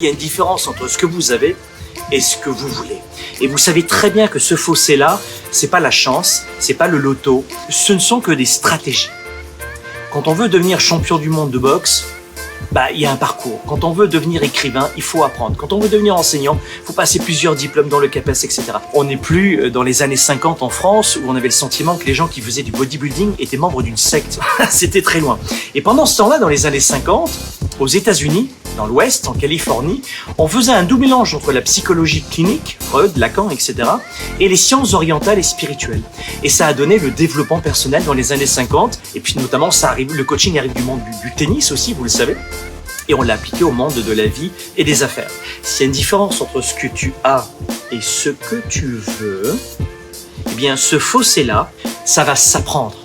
Il y a une différence entre ce que vous avez et ce que vous voulez. Et vous savez très bien que ce fossé-là, c'est pas la chance, c'est pas le loto, ce ne sont que des stratégies. Quand on veut devenir champion du monde de boxe, il y a un parcours. Quand on veut devenir écrivain, il faut apprendre. Quand on veut devenir enseignant, il faut passer plusieurs diplômes dans le CAPES, etc. On n'est plus dans les années 50 en France où on avait le sentiment que les gens qui faisaient du bodybuilding étaient membres d'une secte. C'était très loin. Et pendant ce temps-là, dans les années 50, aux États-Unis, dans l'Ouest, en Californie, on faisait un doux mélange entre la psychologie clinique, Freud, Lacan, etc., et les sciences orientales et spirituelles. Et ça a donné le développement personnel dans les années 50. Et puis notamment, le coaching arrive du monde du tennis aussi, vous le savez. Et on l'a appliqué au monde de la vie et des affaires. S'il y a une différence entre ce que tu as et ce que tu veux, eh bien ce fossé-là, ça va s'apprendre.